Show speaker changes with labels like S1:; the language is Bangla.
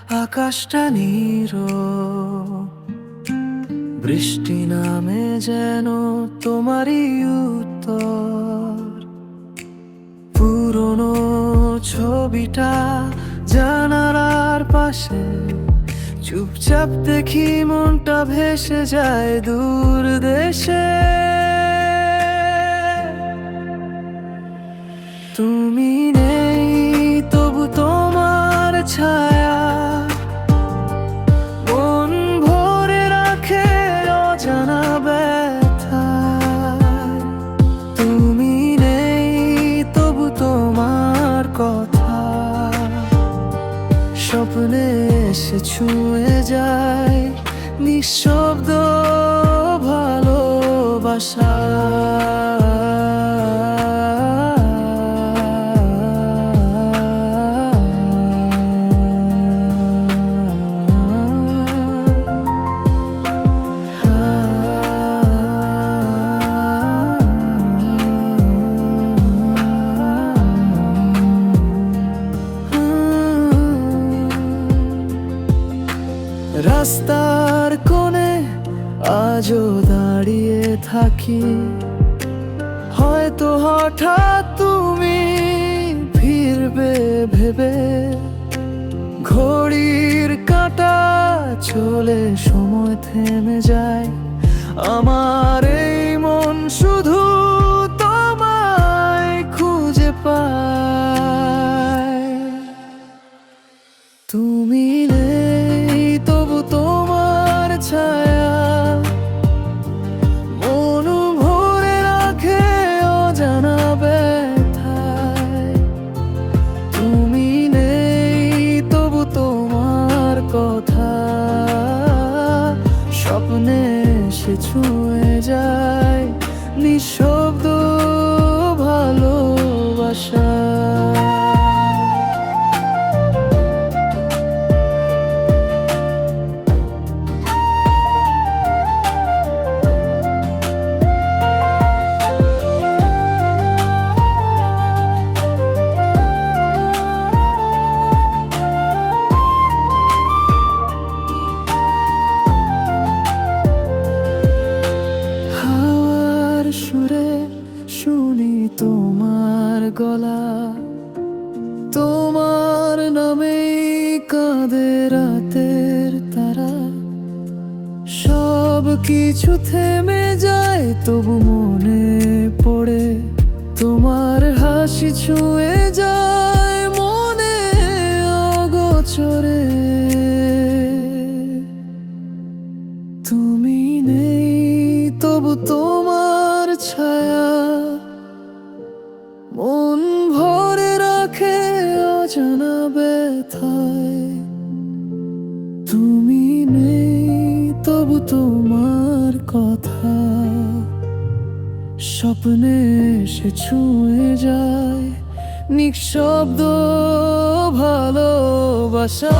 S1: আকাশটা নীরব, বৃষ্টি নামে যেন তোমারই উত্তর। পুরনো ছবিটা জানালার পাশে, চুপচাপ দেখি মনটা ভেসে যায় দূর দেশে। তুমি নেই তবু তোমার ছায়া মন ভরে রাখে অজানা ব্যথায়। তুমি নেই তবু তোমার কথা স্বপ্নে এসে ছুঁয়ে যায় নিঃশব্দ ভালোবাসা। রাস্তার কোণে আজও দাঁড়িয়ে থাকি, হয়তো হঠাৎ তুমি ফিরবে ভেবে। ঘড়ির কাঁটা চলে সময় থেমে যায়, আমার এই মন শুধু তোমায় খুঁজে পায়। তুমি নেই তবু তোমার ছায়া মন ভরে রাখে অজানা ব্যথায়। তুমি নেই তবু তোমার কথা স্বপ্নে সে ছুঁয়ে যায় নিঃশব্দ ভালোবাসা। সুরে শুনি তোমার গলা, তোমার নামেই কাঁদে রাতের তারা। সব কিছু থেমে যায় তবু মনে পড়ে তোমার হাসি ছুঁয়ে যায় মনে অগোচরে। তুমি নেই তবু তোমার ছায়া মন ভরে রাখে অজানা ব্যথায়। তুমি নেই তবু তোমার কথা স্বপ্নে এসে ছুঁয়ে যায় নিঃশব্দ ভালোবাসা।